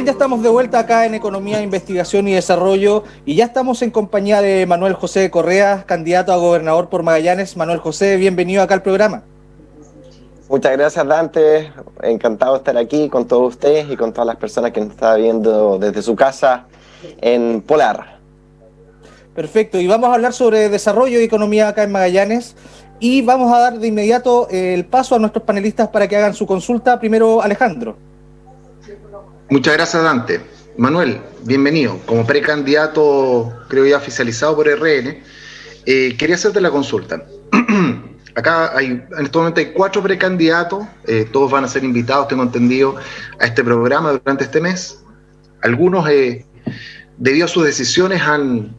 bien, ya estamos de vuelta acá en Economía, Investigación y Desarrollo y ya estamos en compañía de Manuel José Correa, candidato a gobernador por Magallanes. Manuel José, bienvenido acá al programa. Muchas gracias, Dante. Encantado de estar aquí con todos ustedes y con todas las personas que nos están viendo desde su casa en Polar. Perfecto, y vamos a hablar sobre desarrollo y economía acá en Magallanes y vamos a dar de inmediato el paso a nuestros panelistas para que hagan su consulta. Primero, Alejandro. Muchas gracias, Dante. Manuel, bienvenido. Como precandidato, creo ya oficializado por RN, quería hacerte la consulta. Acá en este momento hay 4 precandidatos, todos van a ser invitados, tengo entendido, a este programa durante este mes. Algunos, debido a sus decisiones, han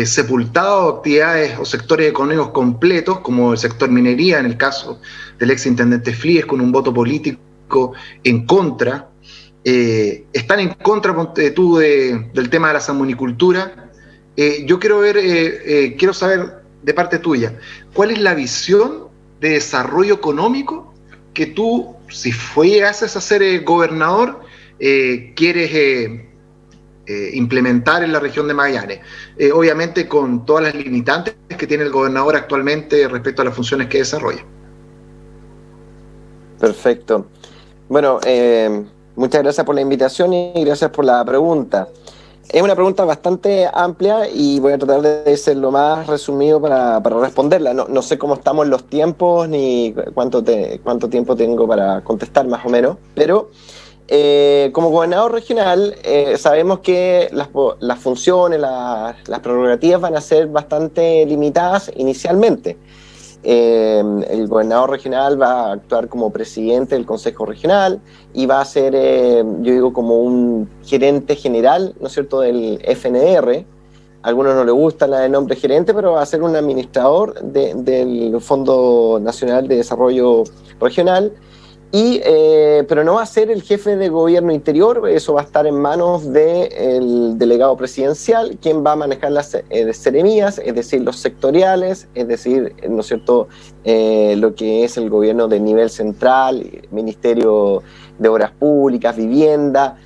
sepultado actividades o sectores económicos completos, como el sector minería, en el caso del exintendente Flies, con un voto político en contra. Están en contra del tema de la salmonicultura. Yo quiero saber de parte tuya, ¿cuál es la visión de desarrollo económico que tú, si fueses a ser gobernador, quieres implementar en la región de Magallanes? Obviamente con todas las limitantes que tiene el gobernador actualmente respecto a las funciones que desarrolla. Perfecto. Bueno, muchas gracias por la invitación y gracias por la pregunta. Es una pregunta bastante amplia y voy a tratar de ser lo más resumido para responderla. No sé cómo estamos en los tiempos ni cuánto tiempo tengo para contestar más o menos, pero como gobernador regional sabemos que las funciones, las prerrogativas van a ser bastante limitadas inicialmente. El gobernador regional va a actuar como presidente del Consejo Regional y va a ser, yo digo, como un gerente general, ¿no es cierto?, del FNR. A algunos no les gusta el nombre gerente, pero va a ser un administrador del Fondo Nacional de Desarrollo Regional. Pero no va a ser el jefe de gobierno interior, eso va a estar en manos del delegado presidencial, quien va a manejar las seremías, es decir, los sectoriales, es decir, ¿no es cierto?, lo que es el gobierno de nivel central, Ministerio de Obras Públicas, Vivienda,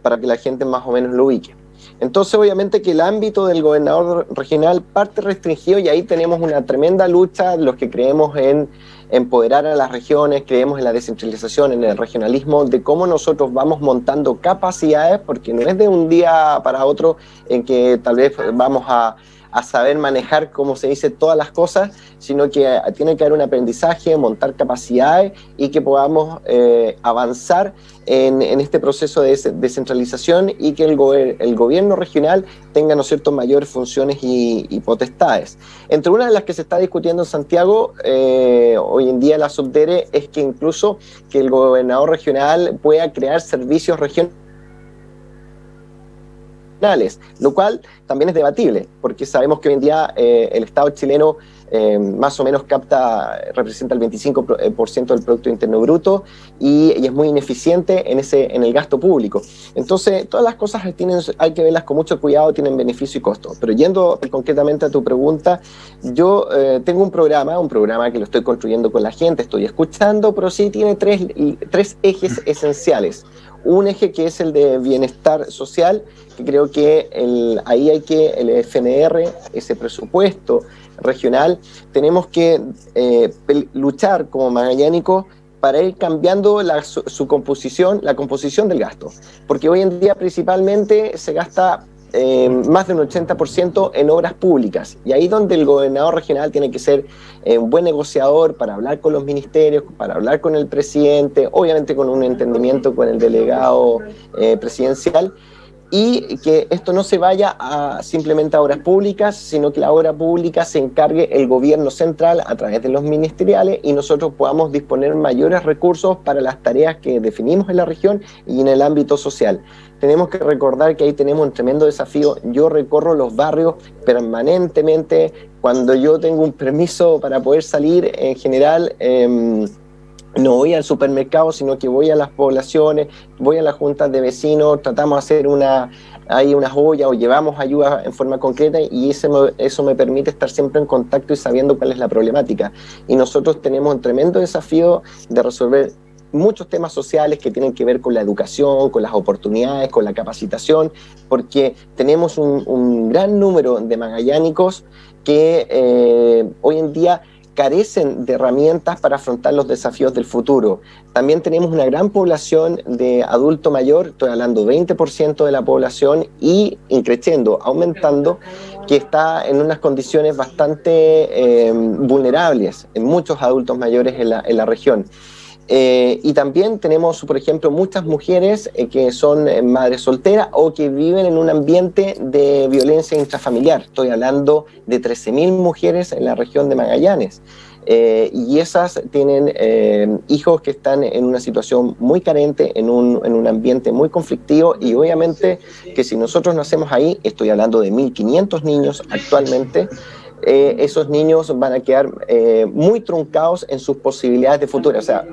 para que la gente más o menos lo ubique. Entonces, obviamente que el ámbito del gobernador regional parte restringido y ahí tenemos una tremenda lucha, los que creemos en empoderar a las regiones, creemos en la descentralización, en el regionalismo, de cómo nosotros vamos montando capacidades, porque no es de un día para otro en que tal vez vamos a saber manejar, como se dice, todas las cosas, sino que tiene que haber un aprendizaje, montar capacidades y que podamos avanzar en este proceso de descentralización y que el gobierno regional tenga, ¿no es cierto?, mayores funciones y potestades. Entre una de las que se está discutiendo en Santiago hoy en día la Subdere es que incluso que el gobernador regional pueda crear servicios regionales, lo cual también es debatible, porque sabemos que hoy en día el Estado chileno más o menos representa el 25% del Producto Interno Bruto y es muy ineficiente en el gasto público. Entonces, todas las cosas hay que verlas con mucho cuidado, tienen beneficio y costo. Pero yendo concretamente a tu pregunta, yo tengo un programa que lo estoy construyendo con la gente, estoy escuchando, pero sí tiene tres ejes esenciales. Un eje que es el de bienestar social, que creo que ahí hay que el FNR, ese presupuesto regional, tenemos que luchar como magallánicos para ir cambiando su composición, la composición del gasto. Porque hoy en día principalmente se gasta más de un 80% en obras públicas. Y ahí donde el gobernador regional tiene que ser un buen negociador para hablar con los ministerios, para hablar con el presidente, obviamente con un entendimiento con el delegado presidencial, y que esto no se vaya simplemente a obras públicas, sino que la obra pública se encargue el gobierno central a través de los ministeriales y nosotros podamos disponer mayores recursos para las tareas que definimos en la región y en el ámbito social. Tenemos que recordar que ahí tenemos un tremendo desafío. Yo recorro los barrios permanentemente. Cuando yo tengo un permiso para poder salir, en general, no voy al supermercado, sino que voy a las poblaciones, voy a las juntas de vecinos, tratamos de hacer unas ollas o llevamos ayuda en forma concreta y eso me permite estar siempre en contacto y sabiendo cuál es la problemática. Y nosotros tenemos un tremendo desafío de resolver muchos temas sociales que tienen que ver con la educación, con las oportunidades, con la capacitación, porque tenemos un gran número de magallánicos que hoy en día carecen de herramientas para afrontar los desafíos del futuro. También tenemos una gran población de adulto mayor, estoy hablando 20% de la población, y creciendo, aumentando, que está en unas condiciones bastante vulnerables en muchos adultos mayores en la región. Y también tenemos, por ejemplo, muchas mujeres que son madres solteras o que viven en un ambiente de violencia intrafamiliar. Estoy hablando de 13.000 mujeres en la región de Magallanes. Y esas tienen hijos que están en una situación muy carente, en un ambiente muy conflictivo, y obviamente que si nosotros nacemos ahí, estoy hablando de 1.500 niños actualmente, esos niños van a quedar muy truncados en sus posibilidades de futuro, o sea,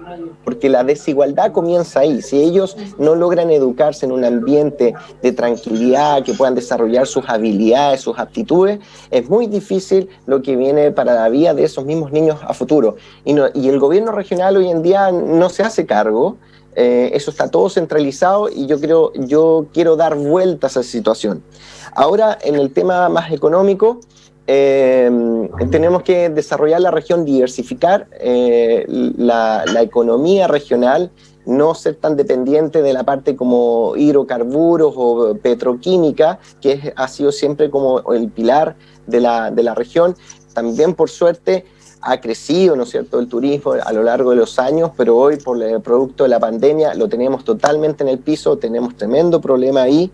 porque la desigualdad comienza ahí. Si ellos no logran educarse en un ambiente de tranquilidad, que puedan desarrollar sus habilidades, sus aptitudes, es muy difícil lo que viene para la vida de esos mismos niños a futuro. Y el gobierno regional hoy en día no se hace cargo. Eso está todo centralizado, y yo quiero dar vueltas a esa situación. Ahora, en el tema más económico, tenemos que desarrollar la región, diversificar la economía regional, no ser tan dependiente de la parte como hidrocarburos o petroquímica, que ha sido siempre como el pilar de la región. También, por suerte, ha crecido, ¿no es cierto?, el turismo a lo largo de los años, pero hoy, por el producto de la pandemia, lo tenemos totalmente en el piso, tenemos tremendo problema ahí.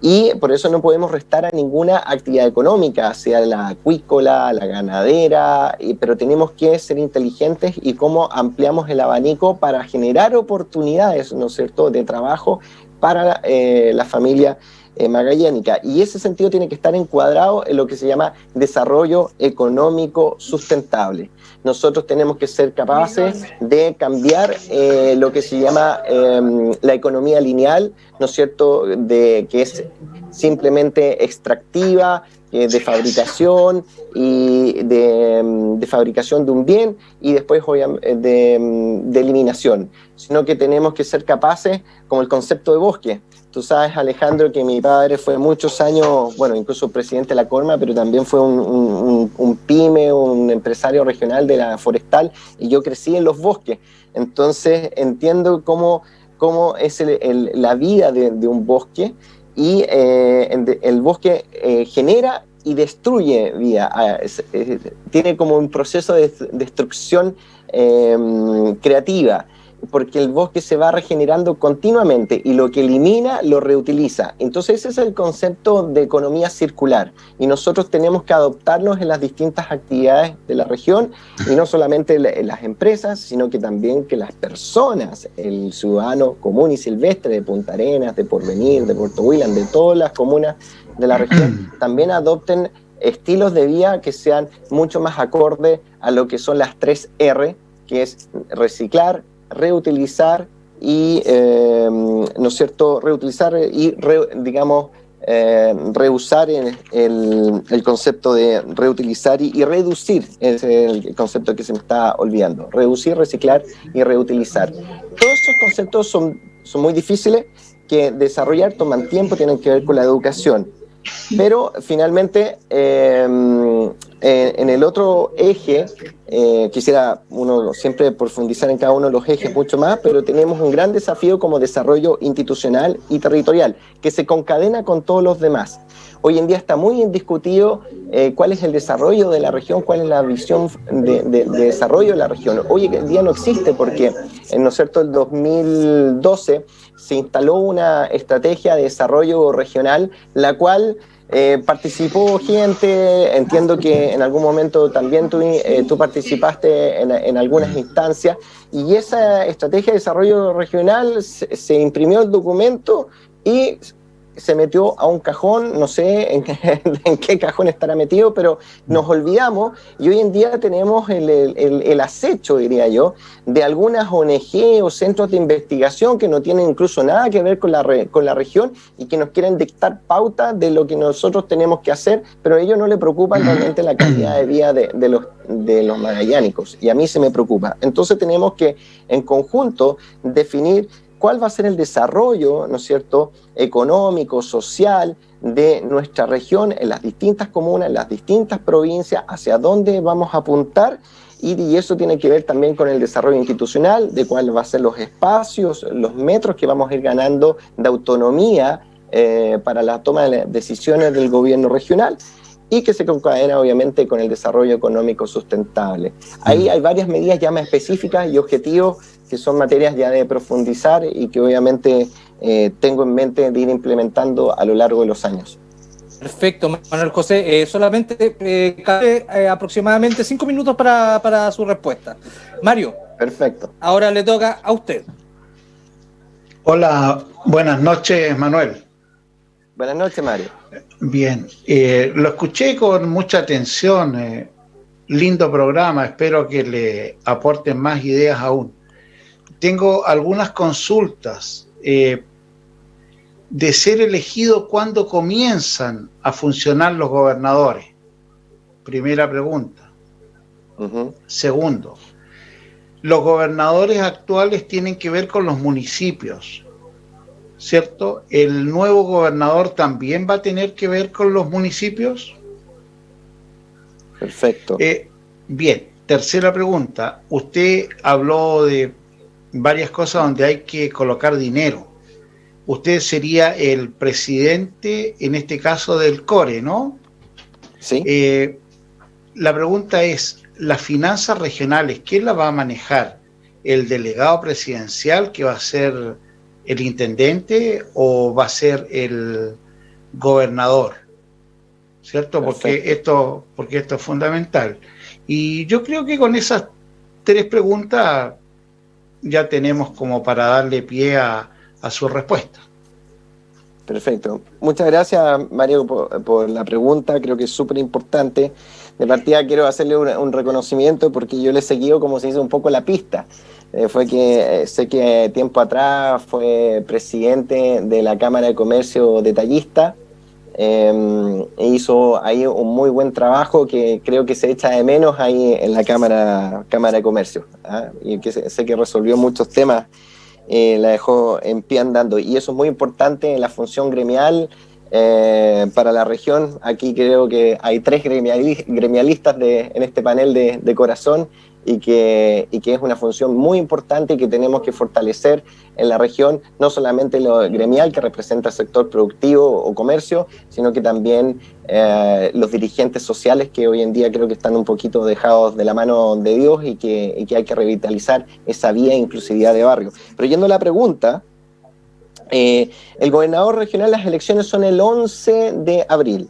Y por eso no podemos restar a ninguna actividad económica, sea la acuícola, la ganadera, pero tenemos que ser inteligentes y cómo ampliamos el abanico para generar oportunidades, ¿no es cierto?, de trabajo para la familia magallánica. Y ese sentido tiene que estar encuadrado en lo que se llama desarrollo económico sustentable. Nosotros tenemos que ser capaces de cambiar lo que se llama la economía lineal, ¿no es cierto?, que es simplemente extractiva, de fabricación y de fabricación de un bien, y después de eliminación, sino que tenemos que ser capaces, como el concepto de bosque. Tú sabes, Alejandro, que mi padre fue muchos años, bueno, incluso presidente de la Corma, pero también fue un pyme, un empresario regional de la forestal, y yo crecí en los bosques. Entonces entiendo cómo es la vida de un bosque, y el bosque genera y destruye vida. Tiene como un proceso de destrucción creativa, porque el bosque se va regenerando continuamente, y lo que elimina lo reutiliza. Entonces ese es el concepto de economía circular, y nosotros tenemos que adoptarnos en las distintas actividades de la región, y no solamente en las empresas, sino que también que las personas, el ciudadano común y silvestre de Punta Arenas, de Porvenir, de Puerto William, de todas las comunas de la región, también adopten estilos de vida que sean mucho más acorde a lo que son las 3 R, que es reciclar, reutilizar y, ¿no es cierto?, reutilizar y, reusar el concepto de reutilizar y reducir, es el concepto que se me está olvidando. Reducir, reciclar y reutilizar. Todos esos conceptos son muy difíciles que desarrollar, toman tiempo, tienen que ver con la educación. Pero finalmente, en el otro eje, quisiera uno siempre profundizar en cada uno de los ejes mucho más, pero tenemos un gran desafío como desarrollo institucional y territorial, que se concadena con todos los demás. Hoy en día está muy indiscutido cuál es el desarrollo de la región, cuál es la visión de desarrollo de la región. Hoy en día no existe porque, ¿no es cierto?, el 2012 se instaló una estrategia de desarrollo regional, la cual participó gente, entiendo que en algún momento también tú participaste en algunas instancias, y esa estrategia de desarrollo regional se imprimió el documento y se metió a un cajón, no sé en qué cajón estará metido, pero nos olvidamos y hoy en día tenemos el acecho, diría yo, de algunas ONG o centros de investigación que no tienen incluso nada que ver con la región y que nos quieren dictar pautas de lo que nosotros tenemos que hacer, pero a ellos no les preocupa realmente la calidad de vida de los magallánicos, y a mí se me preocupa. Entonces tenemos que en conjunto definir cuál va a ser el desarrollo, ¿no es cierto?, económico, social de nuestra región en las distintas comunas, en las distintas provincias, hacia dónde vamos a apuntar, y eso tiene que ver también con el desarrollo institucional, de cuáles van a ser los espacios, los metros que vamos a ir ganando de autonomía para la toma de decisiones del gobierno regional, y que se concadena obviamente con el desarrollo económico sustentable. Ahí hay varias medidas ya más específicas y objetivos que son materias ya de profundizar y que obviamente tengo en mente de ir implementando a lo largo de los años. Perfecto, Manuel José. Solamente cabe aproximadamente 5 minutos para su respuesta. Mario. Perfecto. Ahora le toca a usted. Hola, buenas noches, Manuel. Buenas noches, Mario. Bien, lo escuché con mucha atención, lindo programa, espero que le aporten más ideas aún. Tengo algunas consultas. De ser elegido, ¿cuándo comienzan a funcionar los gobernadores? Primera pregunta. Segundo, los gobernadores actuales tienen que ver con los municipios, ¿cierto? ¿El nuevo gobernador también va a tener que ver con los municipios? Perfecto. Bien, tercera pregunta. Usted habló de varias cosas donde hay que colocar dinero. Usted sería el presidente, en este caso, del CORE, ¿no? Sí. La pregunta es, las finanzas regionales, ¿quién las va a manejar? ¿El delegado presidencial, que va a ser el intendente, o va a ser el gobernador? ¿Cierto? Porque esto es fundamental. Y yo creo que con esas tres preguntas ya tenemos como para darle pie a su respuesta. Perfecto. Muchas gracias, Mario, por la pregunta. Creo que es súper importante. De partida quiero hacerle un reconocimiento porque yo le he seguido, como se dice, un poco la pista. Fue que sé que tiempo atrás fue presidente de la Cámara de Comercio Detallista. Hizo ahí un muy buen trabajo que creo que se echa de menos ahí en la Cámara de Comercio, ¿ah? Y que sé que resolvió muchos temas. La dejó en pie andando, y eso es muy importante en la función gremial para la región. Aquí creo que hay 3 gremialistas en este panel de corazón, y que es una función muy importante y que tenemos que fortalecer en la región, no solamente lo gremial, que representa el sector productivo o comercio, sino que también los dirigentes sociales, que hoy en día creo que están un poquito dejados de la mano de Dios, y que hay que revitalizar esa vía de inclusividad de barrio. Pero yendo a la pregunta, el gobernador regional, las elecciones son el 11 de abril.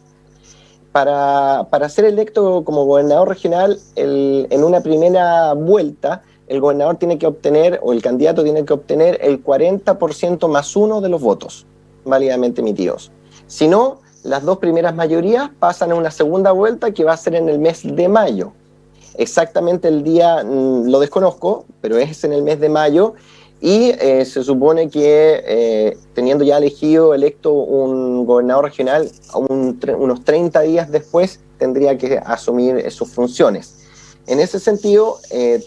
Para ser electo como gobernador regional, en una primera vuelta, el gobernador tiene que obtener, o el candidato tiene que obtener, el 40% más 1 de los votos válidamente emitidos. Si no, las 2 primeras mayorías pasan a una segunda vuelta, que va a ser en el mes de mayo. Exactamente el día lo desconozco, pero es en el mes de mayo. Y se supone que teniendo ya electo un gobernador regional, unos 30 días después tendría que asumir sus funciones. En ese sentido,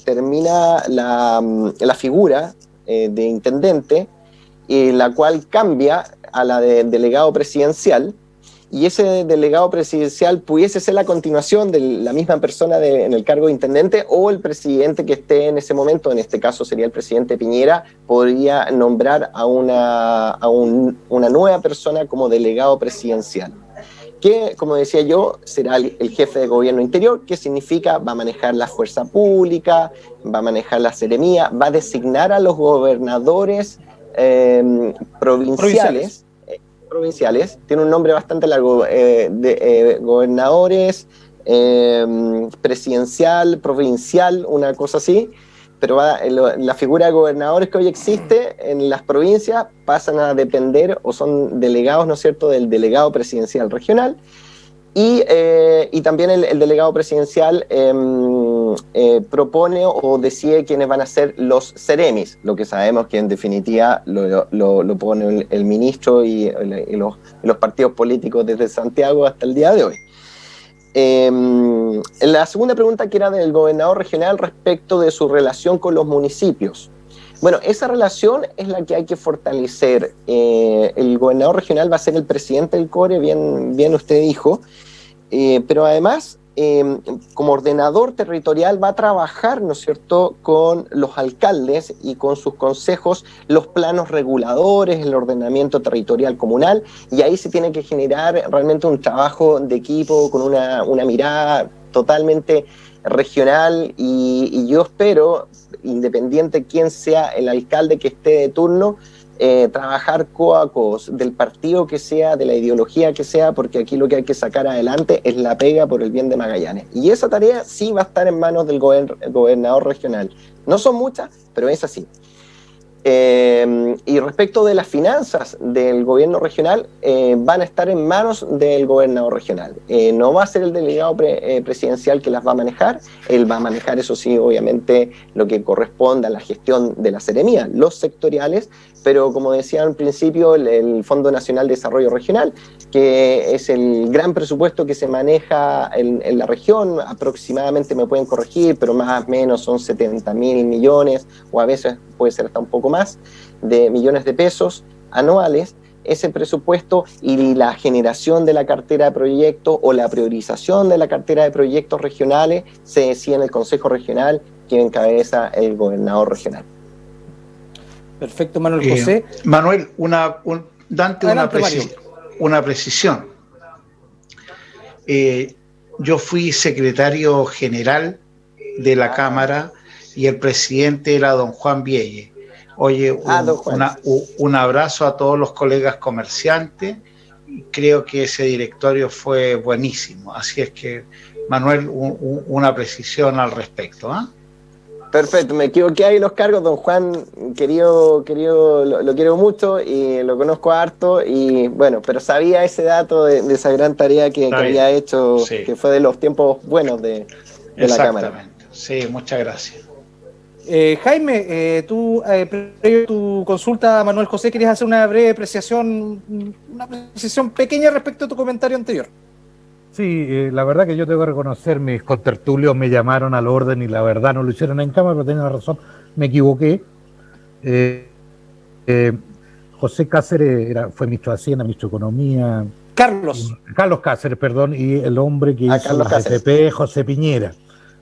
termina la figura de intendente, la cual cambia a la de delegado presidencial, y ese delegado presidencial pudiese ser la continuación de la misma persona en el cargo de intendente, o el presidente que esté en ese momento, en este caso sería el presidente Piñera, podría nombrar a una nueva persona como delegado presidencial, que, como decía yo, será el jefe de gobierno interior, que significa va a manejar la fuerza pública, va a manejar la seremía, va a designar a los gobernadores provinciales, tiene un nombre bastante largo, gobernadores presidencial, provincial, una cosa así, pero la figura de gobernadores que hoy existe en las provincias pasan a depender o son delegados, ¿no es cierto?, del delegado presidencial regional. Y también el delegado presidencial propone o decide quiénes van a ser los seremis, lo que sabemos que en definitiva lo pone el ministro y los partidos políticos desde Santiago hasta el día de hoy. La segunda pregunta, que era del gobernador regional respecto de su relación con los municipios. Bueno, esa relación es la que hay que fortalecer. El gobernador regional va a ser el presidente del CORE, bien usted dijo, pero además, como ordenador territorial, va a trabajar, ¿no es cierto?, con los alcaldes y con sus consejos los planos reguladores, el ordenamiento territorial comunal, y ahí se tiene que generar realmente un trabajo de equipo con una mirada totalmente regional, y yo espero, independiente quién sea el alcalde que esté de turno, trabajar codo a codo, del partido que sea, de la ideología que sea, porque aquí lo que hay que sacar adelante es la pega por el bien de Magallanes. Y esa tarea sí va a estar en manos del gobernador regional. No son muchas, pero es así. Y respecto de las finanzas del gobierno regional, van a estar en manos del gobernador regional. No va a ser el delegado presidencial que las va a manejar. Él va a manejar, eso sí, obviamente, lo que corresponde a la gestión de la seremía, los sectoriales, pero como decía al principio, el Fondo Nacional de Desarrollo Regional, que es el gran presupuesto que se maneja en la región, aproximadamente, me pueden corregir, pero más o menos son 70.000 millones, o a veces puede ser hasta un poco más, de millones de pesos anuales. Ese presupuesto y la generación de la cartera de proyectos o la priorización de la cartera de proyectos regionales se decide en el Consejo Regional, que encabeza el gobernador regional. Perfecto, Manuel José. Manuel, una precisión. Yo fui secretario general de la Cámara y el presidente era don Juan Vielle. Oye, un abrazo a todos los colegas comerciantes. Creo que ese directorio fue buenísimo. Así es que, Manuel, una precisión al respecto, ¿eh? Perfecto, me equivoqué ahí los cargos. Don Juan, querido, lo quiero mucho y lo conozco harto, y bueno, pero sabía ese dato de esa gran tarea que había hecho, sí, que fue de los tiempos buenos de la Cámara. Exactamente, sí, muchas gracias. Jaime, tú, previo a tu consulta a Manuel José, querías hacer una breve apreciación pequeña respecto a tu comentario anterior. Sí, la verdad que yo tengo que reconocer, mis contertulios me llamaron al orden y la verdad no lo hicieron en cámara, pero tenían razón, me equivoqué. José Cáceres fue ministro de Hacienda, ministro de Economía. Carlos Cáceres, perdón, y el hombre que hizo Carlos la Cáceres. FP, José Piñera.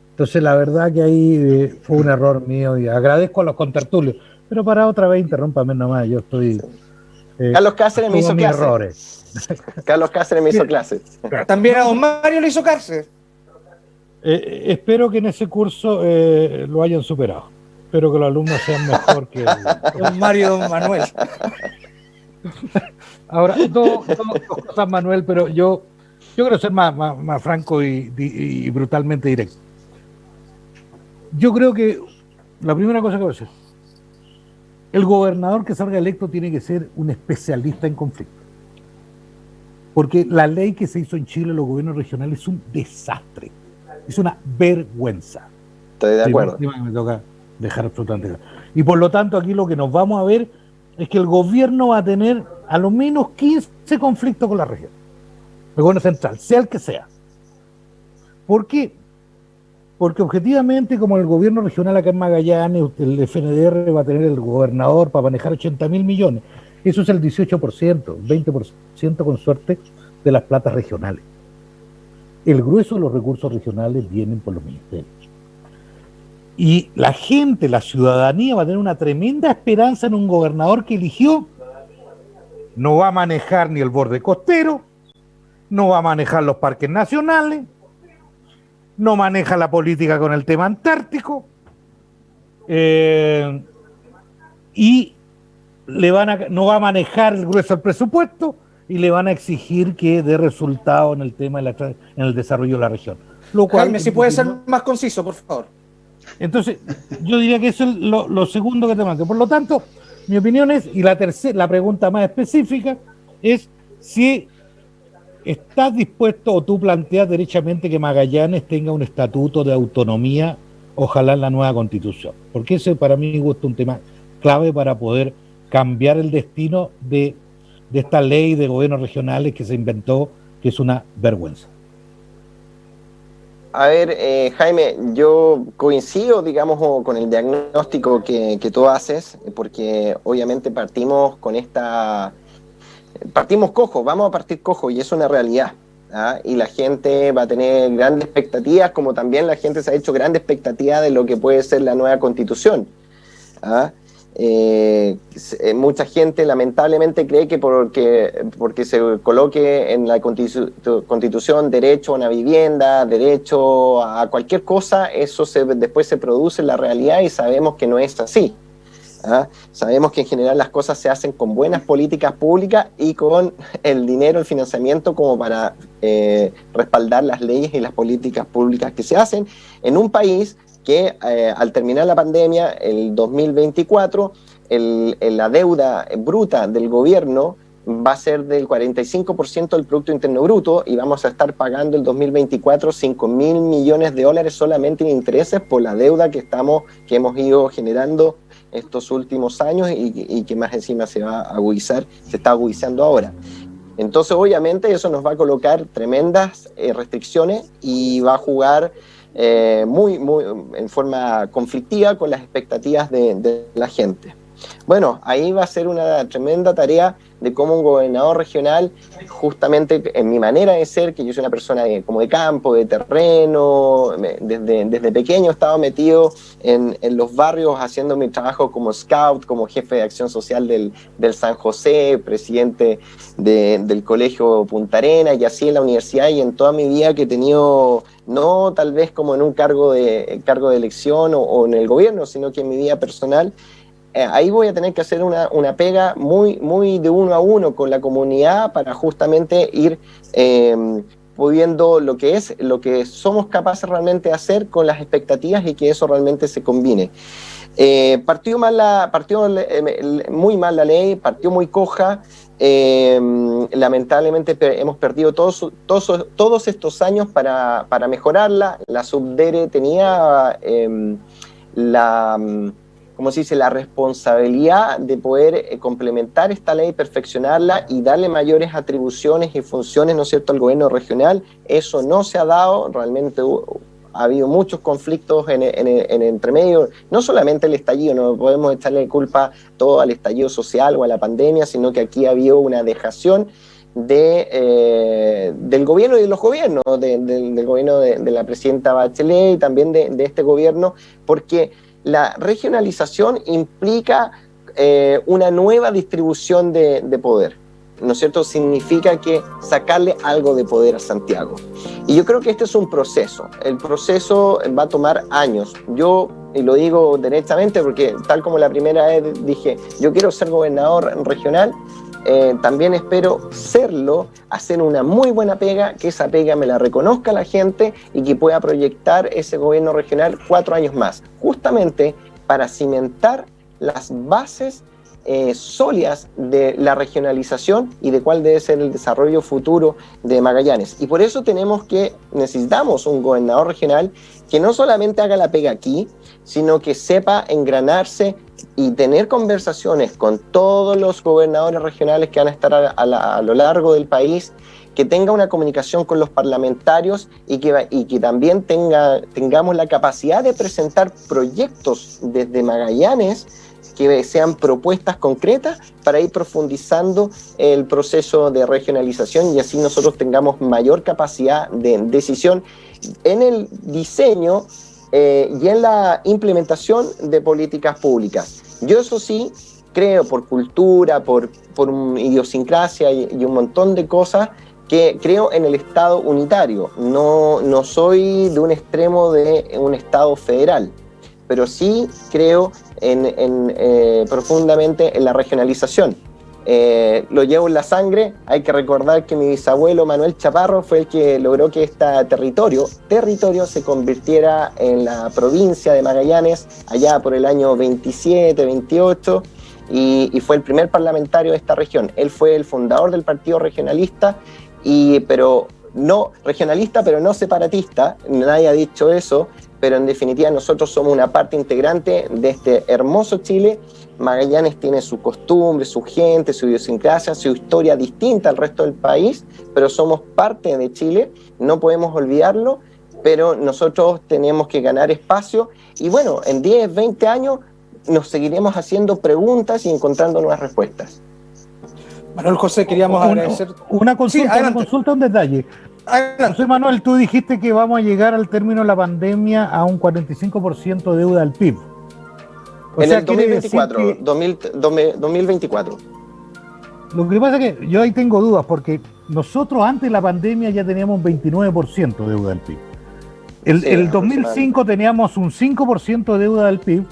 Entonces la verdad que ahí fue un error mío y agradezco a los contertulios, pero para otra vez interrúmpame nomás, yo estoy... Carlos Cáceres me hizo clase. Errores. Carlos Cáceres me hizo clase. También a don Mario le hizo cárcel. Espero que en ese curso lo hayan superado. Espero que los alumnos sean mejor que don Mario y don Manuel. Ahora, dos cosas, Manuel, pero yo quiero ser más franco y brutalmente directo. Yo creo que la primera cosa que voy a hacer, el gobernador que salga electo tiene que ser un especialista en conflictos. Porque la ley que se hizo en Chile, los gobiernos regionales, es un desastre. Es una vergüenza. Estoy de acuerdo. Me toca dejar absolutamente claro. Y por lo tanto, aquí lo que nos vamos a ver es que el gobierno va a tener a lo menos 15 conflictos con la región. El gobierno central, sea el que sea. ¿Por qué? Porque objetivamente, como el gobierno regional acá en Magallanes, el FNDR va a tener el gobernador para manejar 80.000 millones. Eso es el 18%, 20% con suerte de las platas regionales. El grueso de los recursos regionales vienen por los ministerios. Y la gente, la ciudadanía va a tener una tremenda esperanza en un gobernador que eligió. No va a manejar ni el borde costero, no va a manejar los parques nacionales, no maneja la política con el tema antártico, y no va a manejar el grueso del presupuesto y le van a exigir que dé resultado en el tema en el desarrollo de la región. Lo cual, Jaime, si puede ser más conciso, por favor. Entonces, yo diría que eso es lo segundo que te marco. Por lo tanto, mi opinión es, y la pregunta más específica es si estás dispuesto o tú planteas derechamente que Magallanes tenga un estatuto de autonomía, ojalá en la nueva constitución. Porque ese para mí gusta un tema clave para poder cambiar el destino de esta ley de gobiernos regionales que se inventó, que es una vergüenza. A ver, Jaime, yo coincido, digamos, con el diagnóstico que tú haces, porque obviamente partimos cojo, vamos a partir cojo y es una realidad. ¿Ah? Y la gente va a tener grandes expectativas, como también la gente se ha hecho grandes expectativas de lo que puede ser la nueva constitución. ¿Ah? Mucha gente lamentablemente cree que porque se coloque en la constitución derecho a una vivienda, derecho a cualquier cosa, eso después se produce en la realidad y sabemos que no es así. ¿Ah? Sabemos que en general las cosas se hacen con buenas políticas públicas y con el dinero, el financiamiento como para respaldar las leyes y las políticas públicas que se hacen en un país que al terminar la pandemia, el 2024, la deuda bruta del gobierno va a ser del 45% del Producto Interno Bruto y vamos a estar pagando el 2024 $5.000 millones solamente en intereses por la deuda que hemos ido generando estos últimos años y que más encima se está agudizando ahora. Entonces, obviamente, eso nos va a colocar tremendas restricciones y va a jugar muy en forma conflictiva con las expectativas de la gente. Bueno, ahí va a ser una tremenda tarea de cómo un gobernador regional, justamente en mi manera de ser, que yo soy una persona como de campo, de terreno, desde pequeño he estado metido en los barrios haciendo mi trabajo como scout, como jefe de acción social del San José, presidente del colegio Punta Arenas y así en la universidad y en toda mi vida que he tenido, no tal vez como en un cargo de elección o en el gobierno, sino que en mi vida personal. Ahí voy a tener que hacer una pega muy de uno a uno con la comunidad para justamente ir pudiendo lo que somos capaces realmente de hacer con las expectativas y que eso realmente se combine. Partió muy mal la ley, partió muy coja. Lamentablemente hemos perdido todos estos años para mejorarla. La Subdere tenía como se dice, la responsabilidad de poder complementar esta ley, perfeccionarla y darle mayores atribuciones y funciones, ¿no es cierto?, al gobierno regional. Eso no se ha dado, realmente ha habido muchos conflictos en entremedio, no solamente el estallido, no podemos echarle culpa todo al estallido social o a la pandemia, sino que aquí ha habido una dejación del gobierno y de los gobiernos, del gobierno de la presidenta Bachelet y también de este gobierno, porque la regionalización implica una nueva distribución de poder, ¿no es cierto? Significa que sacarle algo de poder a Santiago. Y yo creo que este es un proceso. El proceso va a tomar años. Yo, y lo digo derechamente porque tal como la primera vez dije, yo quiero ser gobernador regional, también espero serlo, hacer una muy buena pega, que esa pega me la reconozca la gente y que pueda proyectar ese gobierno regional 4 años más, justamente para cimentar las bases sólidas de la regionalización y de cuál debe ser el desarrollo futuro de Magallanes. Y por eso necesitamos un gobernador regional que no solamente haga la pega aquí, sino que sepa engranarse y tener conversaciones con todos los gobernadores regionales que van a estar a lo largo del país, que tenga una comunicación con los parlamentarios y que también tengamos la capacidad de presentar proyectos desde Magallanes que sean propuestas concretas para ir profundizando el proceso de regionalización y así nosotros tengamos mayor capacidad de decisión en el diseño y en la implementación de políticas públicas. Yo eso sí creo, por cultura, por idiosincrasia y un montón de cosas, que creo en el Estado unitario. No soy de un extremo de un Estado federal, pero sí creo profundamente en la regionalización. lo llevo en la sangre. Hay que recordar que mi bisabuelo Manuel Chaparro fue el que logró que este territorio se convirtiera en la provincia de Magallanes allá por el año 27, 28, y fue el primer parlamentario de esta región. Él fue el fundador del Partido Regionalista, pero no separatista, nadie ha dicho eso, pero en definitiva nosotros somos una parte integrante de este hermoso Chile. Magallanes tiene su costumbre, su gente, su idiosincrasia, su historia distinta al resto del país, pero somos parte de Chile, no podemos olvidarlo, pero nosotros tenemos que ganar espacio y bueno, en 10, 20 años nos seguiremos haciendo preguntas y encontrando nuevas respuestas. Manuel José, queríamos agradecer. Una consulta, Sí, una consulta, un detalle. José Manuel, tú dijiste que vamos a llegar al término de la pandemia a un 45% de deuda al PIB. En el 2024, 2024. Lo que pasa es que yo ahí tengo dudas, porque nosotros antes de la pandemia ya teníamos un 29% de deuda al PIB. El 2005 teníamos un 5% de deuda al PIB,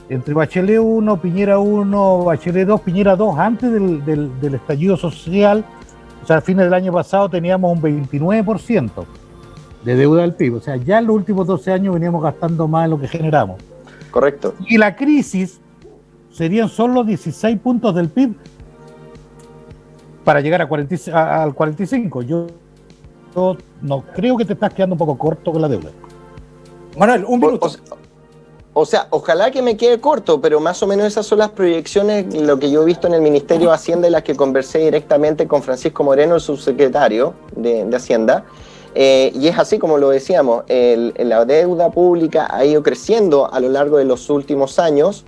entre Bachelet 1, Piñera 1, Bachelet 2, Piñera 2, antes del estallido social. O sea, a fines del año pasado teníamos un 29% de deuda al PIB. O sea, ya en los últimos 12 años veníamos gastando más de lo que generamos. Correcto. Y la crisis serían solo 16 puntos del PIB para llegar al 45. Yo no creo que te estás quedando un poco corto con la deuda. Manuel, un minuto. O sea, ojalá que me quede corto, pero más o menos esas son las proyecciones, lo que yo he visto en el Ministerio de Hacienda, y las que conversé directamente con Francisco Moreno, el subsecretario de Hacienda. Y es así como lo decíamos, la deuda pública ha ido creciendo a lo largo de los últimos años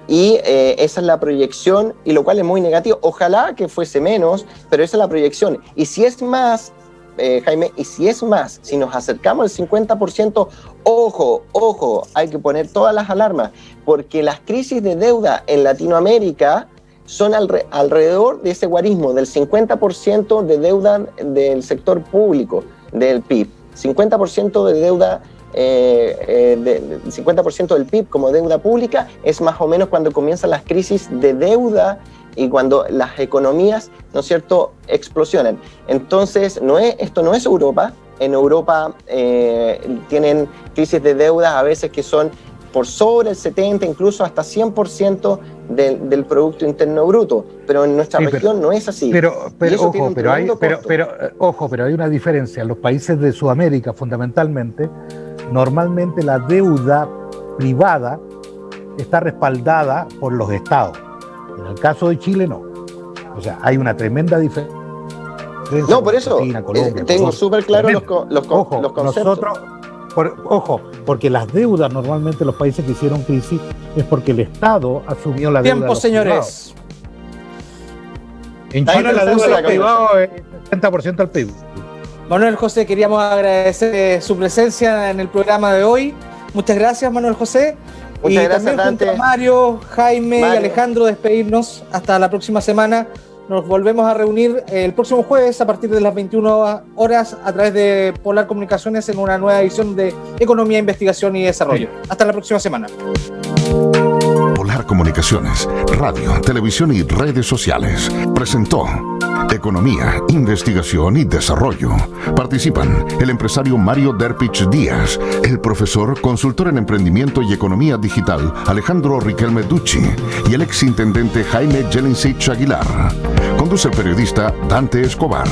y esa es la proyección, y lo cual es muy negativo. Ojalá que fuese menos, pero esa es la proyección. Y si es más, Jaime, si nos acercamos al 50%, ojo, hay que poner todas las alarmas, porque las crisis de deuda en Latinoamérica son alrededor de ese guarismo, del 50% de deuda del sector público, del PIB, 50% de deuda, 50% del PIB como deuda pública, es más o menos cuando comienzan las crisis de deuda y cuando las economías, ¿no es cierto?, explosionan. Entonces, esto no es Europa. En Europa tienen crisis de deuda a veces que son por sobre el 70, incluso hasta 100% del Producto Interno Bruto. Pero en nuestra región no es así. Pero hay una diferencia. En los países de Sudamérica, fundamentalmente, normalmente la deuda privada está respaldada por los estados. En el caso de Chile, no. O sea, hay una tremenda diferencia. No, por eso, Colombia, tengo súper claro los conceptos. Porque las deudas normalmente los países que hicieron crisis es porque el Estado asumió la deuda. Tiempo, señores. En Chile la deuda de los privados es 70% al PIB. Manuel José, queríamos agradecer su presencia en el programa de hoy. Muchas gracias, Manuel José. Muchas gracias, también Dante. junto a Mario, Jaime y Alejandro, despedirnos hasta la próxima semana. Nos volvemos a reunir el próximo jueves a partir de las 21 horas a través de Polar Comunicaciones en una nueva edición de Economía, Investigación y Desarrollo. Hasta la próxima semana. Polar Comunicaciones, radio, televisión y redes sociales. Presentó Economía, Investigación y Desarrollo. Participan el empresario Mario Derpich Díaz, el profesor, consultor en emprendimiento y economía digital Alejandro Riquelme Ducci y el exintendente Jaime Jelinsich Aguilar. Conduce el periodista Dante Escobar.